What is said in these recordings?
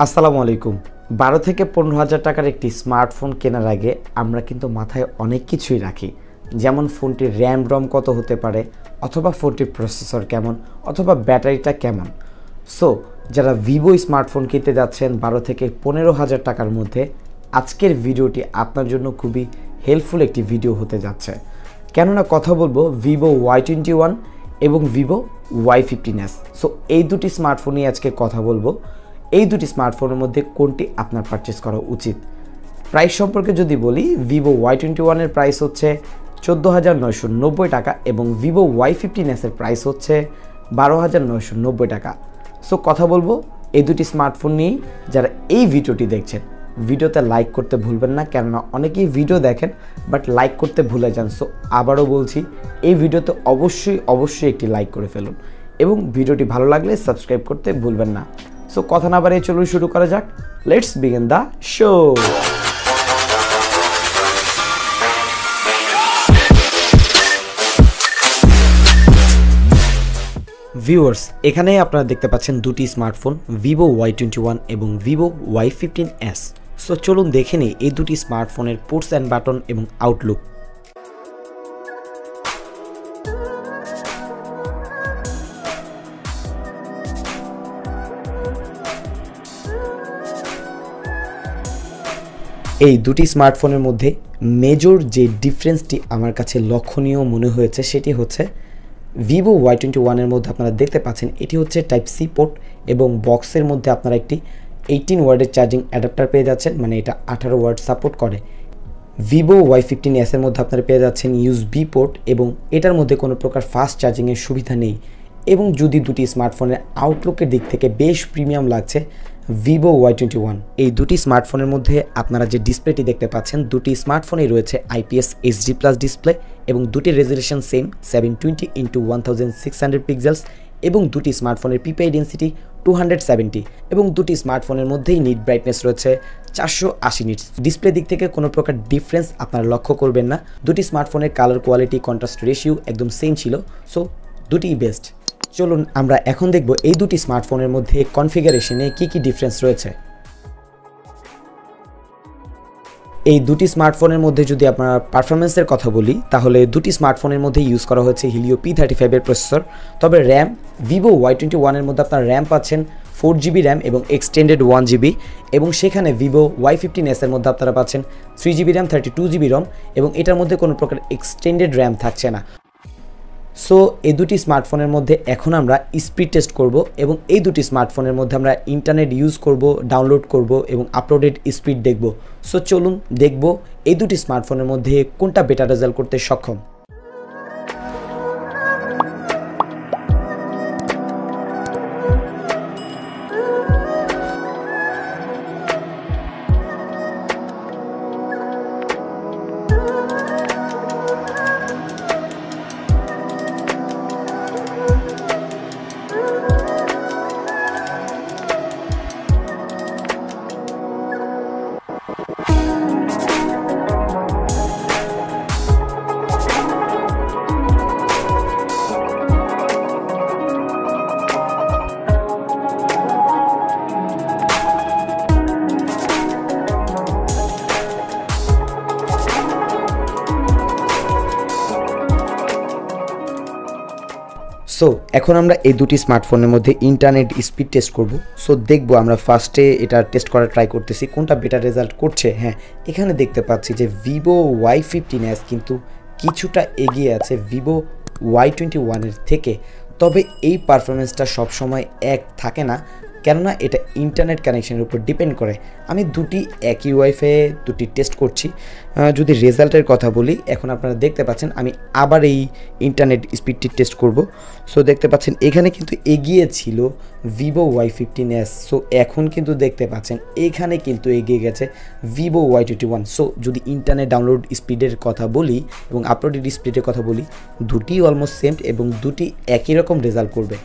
আসসালামু আলাইকুম। 12 থেকে 15,000 টাকার একটি স্মার্টফোন কেনার আগে আমরা কিন্তু মাথায় অনেক কিছুই রাখি, যেমন ফোনটির র্যাম রম কত হতে পারে, অথবা ফোনটির প্রসেসর কেমন, অথবা ব্যাটারিটা কেমন। সো যারা ভিভো স্মার্টফোন কিনতে যাচ্ছেন 12 থেকে 15,000 টাকার মধ্যে, আজকের ভিডিওটি আপনার জন্য খুবই হেল্পফুল একটি ভিডিও হতে যাচ্ছে। কেননা কথা বলবো ভিভো y21 এবং ভিভো y15s। সো এই দুটি স্মার্টফোন নিয়ে আজকে কথা বলবো। এই দুটি স্মার্টফোনের মধ্যে কোনটি আপনার পারচেস করা উচিত। প্রাইস সম্পর্কে যদি বলি, ভিভো y21 এর প্রাইস হচ্ছে 14,990 টাকা এবং ভিভো y15s এর প্রাইস হচ্ছে 12,990 টাকা। সো কথা বলবো এই দুটি স্মার্টফোন নিয়েই। যারা এই ভিডিওটি দেখছেন, ভিডিওতে লাইক করতে ভুলবেন না, কেননা অনেকেই ভিডিও দেখেন বাট লাইক করতে ভুলে যান। সো আবারও বলছি, এই ভিডিওতে অবশ্যই একটি লাইক করে ফেলুন এবং ভিডিওটি ভালো লাগলে সাবস্ক্রাইব করতে ভুলবেন না। সো কথা না বাড়িয়ে চলুন শুরু করা যাক। Let's begin the show. Viewers, এখানে আপনারা দেখতে পাচ্ছেন দুটি স্মার্টফোন, ভিভো y21 এবং ভিভো y15s। সো চলুন দেখে নিই এই দুটি স্মার্টফোনের পোর্টস অ্যান্ড বাটন এবং আউটলুক। এই দুটি স্মার্টফোনের মধ্যে মেজর যে ডিফারেন্সটি আমার কাছে লক্ষণীয় মনে হয়েছে সেটি হচ্ছে ভিভো y21 এর মধ্যে আপনারা দেখতে পাচ্ছেন এটি হচ্ছে টাইপ সি পোর্ট এবং বক্সের মধ্যে আপনারা একটি 18 ওয়াটের চার্জিং অ্যাডাপ্টার পেয়ে যাচ্ছেন, মানে এটা 18 ওয়াট সাপোর্ট করে। ভিভো y15s এর মধ্যে আপনারা পেয়ে যাচ্ছেন ইউএসবি পোর্ট এবং এটার মধ্যে কোনো প্রকার ফাস্ট চার্জিংয়ের সুবিধা নেই। এবং যদি দুটি স্মার্টফোনের আউটলুকের দিক থেকে বেশ প্রিমিয়াম লাগছে ভিভো y21। এই দুটি স্মার্টফোনের মধ্যে আপনারা যে ডিসপ্লেটি দেখতে পাচ্ছেন, দুটি স্মার্টফোনেই রয়েছে IPS HD+ ডিসপ্লে এবং দুটি রেজোলিউশন সেম 720x1600 পিক্সেলস এবং দুটি স্মার্টফোনের পিপিআই ডেন্সিটি 270 এবং দুটি স্মার্টফোনের মধ্যেই নিট ব্রাইটনেস রয়েছে 480 নিটস। ডিসপ্লে দিক থেকে কোনো প্রকার ডিফারেন্স আপনারা লক্ষ্য করবেন না। দুটি স্মার্টফোনের কালার কোয়ালিটি, কন্ট্রাস্ট রেশিও একদম সেম ছিল। সো দুটিই বেস্ট। চলুন আমরা এখন দেখব এই দুটি স্মার্টফোনের মধ্যে কনফিগারেশনে কি ডিফারেন্স রয়েছে। এই দুটি স্মার্টফোনের মধ্যে যদি আপনারা পারফরমেন্সের কথা বলি, তাহলে দুটি স্মার্টফোনের মধ্যে ইউজ করা হয়েছে হিলিও P35 এর প্রসেসর। তবে র্যাম ভিভো y21 এর মধ্যে আপনারা র্যাম পাচ্ছেন 4GB র্যাম এবং এক্সটেন্ডেড 1GB, এবং সেখানে ভিভো y15s এর মধ্যে আপনারা পাচ্ছেন 3GB র্যাম 32GB রম এবং এটার মধ্যে কোনো প্রকার এক্সটেন্ডেড র্যাম থাকছে না। সো এই দুটি স্মার্টফোনের মধ্যে এখন আমরা স্পিড টেস্ট করব এবং এই দুটি স্মার্টফোনের মধ্যে আমরা ইন্টারনেট ইউজ করব, ডাউনলোড করব এবং আপলোডেড স্পিড দেখব। সো চলুন দেখব এই দুটি স্মার্টফোনের মধ্যে কোনটা বেটার রেজাল্ট করতে সক্ষম। সো এখন আমরা এই দুটি স্মার্টফোনের মধ্যে ইন্টারনেট স্পিড টেস্ট করব। সো দেখব আমরা ফার্স্টে এটা টেস্ট করার ট্রাই করতেছি কোনটা বেটার রেজাল্ট করছে। হ্যাঁ, এখানে দেখতে পাচ্ছি যে ভিভো y15s কিন্তু কিছুটা এগিয়ে আছে ভিভো y21 এর থেকে। তবে এই পারফরমেন্সটা সবসময় এক থাকে না, কেননা এটা ইন্টারনেট কানেকশনের উপর ডিপেন্ড করে। আমি দুটি একই ওয়াইফাই দুটি টেস্ট করছি। যদি রেজাল্টের কথা বলি, এখন আপনারা দেখতে পাচ্ছেন আমি আবার এই ইন্টারনেট স্পিডটি টেস্ট করব। সো দেখতে পাচ্ছেন এখানে কিন্তু এগিয়ে ছিল ভিভো y15s। সো এখন কিন্তু দেখতে পাচ্ছেন এখানে কিন্তু এগিয়ে গেছে ভিভো y21। সো যদি ইন্টারনেট ডাউনলোড স্পিডের কথা বলি এবং আপলোডেড স্পিডের কথা বলি, দুটি অলমোস্ট সেম এবং দুটি একই রকম রেজাল্ট করবে।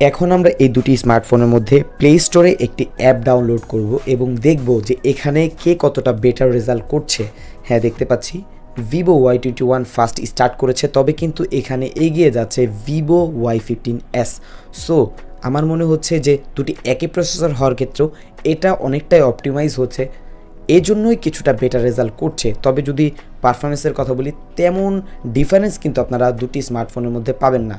এখন আমরা এই দুটি স্মার্টফোনের মধ্যে প্লে স্টোরে একটি অ্যাপ ডাউনলোড করব এবং দেখব যে এখানে কে কতটা বেটার রেজাল্ট করছে। হ্যাঁ, দেখতে পাচ্ছি ভিভো y21 ফার্স্ট স্টার্ট করেছে, তবে কিন্তু এখানে এগিয়ে যাচ্ছে ভিভো y15s। সো আমার মনে হচ্ছে যে দুটি একই প্রসেসর হওয়ার ক্ষেত্রেও এটা অনেকটাই অপটিমাইজ হচ্ছে, এজন্যই কিছুটা বেটার রেজাল্ট করছে। তবে যদি পারফরমেন্সের কথা বলি, তেমন ডিফারেন্স কিন্তু আপনারা দুটি স্মার্টফোনের মধ্যে পাবেন না।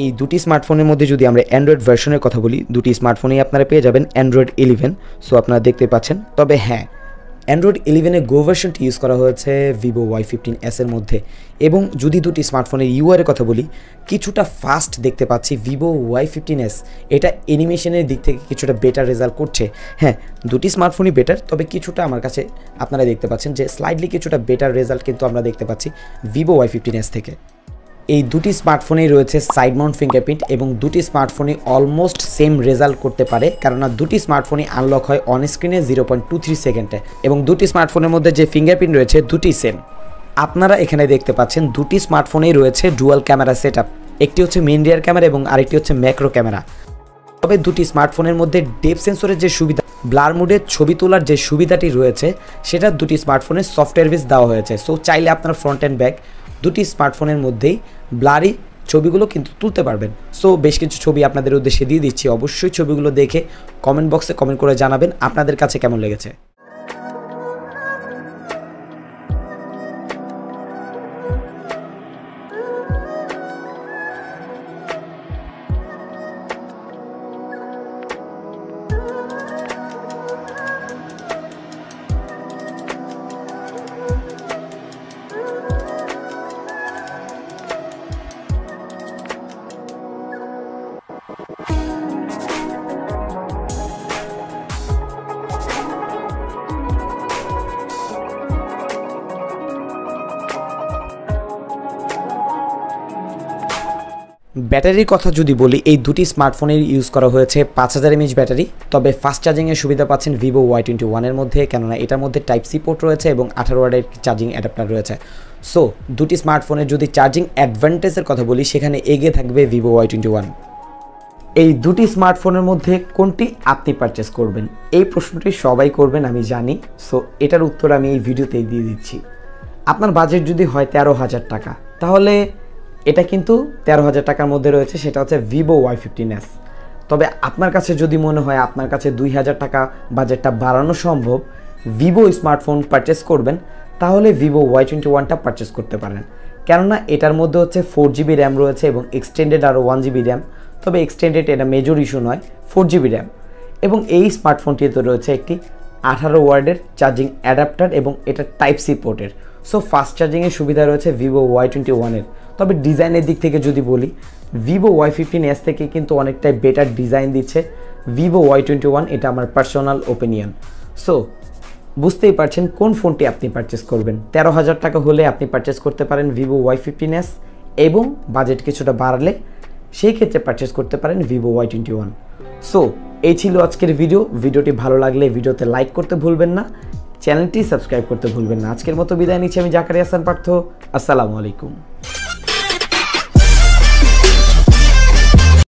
এই দুটি স্মার্টফোনের মধ্যে যদি আমরা অ্যান্ড্রয়েড ভার্সনের কথা বলি, দুটি স্মার্টফোনেই আপনারা পেয়ে যাবেন অ্যান্ড্রয়েড 11। সো আপনারা দেখতে পাচ্ছেন। তবে হ্যাঁ, অ্যান্ড্রয়েড 11-এর গো ভার্সনটি ইউজ করা হয়েছে ভিভো y15s এর মধ্যে। এবং যদি দুটি স্মার্টফোনের ইউআইয়ের কথা বলি, কিছুটা ফাস্ট দেখতে পাচ্ছি ভিভো y15s। এটা অ্যানিমেশনের দিক থেকে কিছুটা বেটার রেজাল্ট করছে। হ্যাঁ, দুটি স্মার্টফোনই বেটার, তবে কিছুটা আমার কাছে আপনারা দেখতে পাচ্ছেন যে স্লাইডলি কিছুটা বেটার রেজাল্ট কিন্তু আমরা দেখতে পাচ্ছি ভিভো y15s থেকে। এই দুটি স্মার্টফোনেই রয়েছে সাইড মাউন্ট ফিঙ্গারপ্রিন্ট এবং দুটি স্মার্টফোনই অলমোস্ট সেম রেজাল্ট করতে পারে, কেননা দুটি স্মার্টফোনই আনলক হয় অন স্ক্রিনে 0.23 সেকেন্ডে এবং দুটি স্মার্টফোনের মধ্যে যে ফিঙ্গারপ্রিন্ট রয়েছে দুটি সেম। আপনারা এখানে দেখতে পাচ্ছেন দুটি স্মার্টফোনেই রয়েছে ডুয়াল ক্যামেরা সেটআপ, একটি হচ্ছে মেইন রিয়ার ক্যামেরা এবং আরেকটি হচ্ছে ম্যাক্রো ক্যামেরা। তবে দুটি স্মার্টফোনের মধ্যে ডেপথ সেন্সরের যে সুবিধা, ব্লার মোডে ছবি তোলার যে সুবিধাটি রয়েছে, সেটা দুটি স্মার্টফোনের সফটওয়্যার বেস দেওয়া হয়েছে। সো চাইলে আপনার ফ্রন্ট অ্যান্ড ব্যাক দুটি স্মার্টফোনের মধ্যেই ব্লারি ছবিগুলো কিন্তু তুলতে পারবেন। সো বেশ কিছু ছবি আপনাদের উদ্দেশ্যে দিয়ে দিচ্ছি, অবশ্যই ছবিগুলো দেখে কমেন্ট বক্সে কমেন্ট করে জানাবেন আপনাদের কাছে কেমন লেগেছে। ব্যাটারির কথা যদি বলি, এই দুটি স্মার্টফোনের ইউজ করা হয়েছে 5000 mAh ব্যাটারি। তবে ফাস্ট চার্জিংয়ের সুবিধা পাচ্ছেন ভিভো y21 এর মধ্যে, কেননা এটার মধ্যে টাইপ সি পোর্ট রয়েছে এবং 18 ওয়াটের চার্জিং অ্যাডাপ্টার রয়েছে। সো দুটি স্মার্টফোনের যদি চার্জিং অ্যাডভান্টেজের কথা বলি, সেখানে এগিয়ে থাকবে ভিভো y21। এই দুটি স্মার্টফোনের মধ্যে কোনটি আপনি পারচেস করবেন, এই প্রশ্নটি সবাই করবেন আমি জানি। সো এটার উত্তর আমি এই ভিডিওতেই দিয়ে দিচ্ছি। আপনার বাজেট যদি হয় 13,000 টাকা, তাহলে এটা কিন্তু 13,000 টাকার মধ্যে রয়েছে, সেটা হচ্ছে ভিভো y15s। তবে আপনার কাছে যদি মনে হয় আপনার কাছে 2,000 টাকা বাজেটটা বাড়ানো সম্ভব, ভিভো স্মার্টফোন পারচেস করবেন, তাহলে ভিভো y21টা পারচেস করতে পারেন। কেননা এটার মধ্যে হচ্ছে 4GB র্যাম রয়েছে এবং এক্সটেন্ডেড আরও 1GB র্যাম। তবে এক্সটেন্ডেড এটা মেজর ইস্যু নয়, 4GB র্যাম। এবং এই স্মার্টফোনটিতে রয়েছে একটি 18 ওয়াটের চার্জিং অ্যাডাপ্টার এবং এটা টাইপ সি পোর্টের। সো ফাস্ট চার্জিংয়ের সুবিধা রয়েছে ভিভো y21-এর। তবে ডিজাইনের দিক থেকে যদি বলি, ভিভো y15s থেকে কিন্তু অনেকটাই বেটার ডিজাইন দিচ্ছে ভিভো y21। এটা আমার পার্সোনাল ওপিনিয়ন। সো বুঝতেই পারছেন কোন ফোনটি আপনি পারচেস করবেন। 13,000 টাকা হলে আপনি পারচেস করতে পারেন ভিভো y15s, এবং বাজেট কিছুটা বাড়লে সেই ক্ষেত্রে পারচেস করতে পারেন ভিভো y21। সো এই ছিল আজকের ভিডিওটি ভালো লাগলে ভিডিওতে লাইক করতে ভুলবেন না, চ্যানেলটি সাবস্ক্রাইব করতে ভুলবেন না। আজকের মতো বিদায় নিচ্ছি আমি জাকারিয়া হাসান পার্থ। আসসালামু আলাইকুম।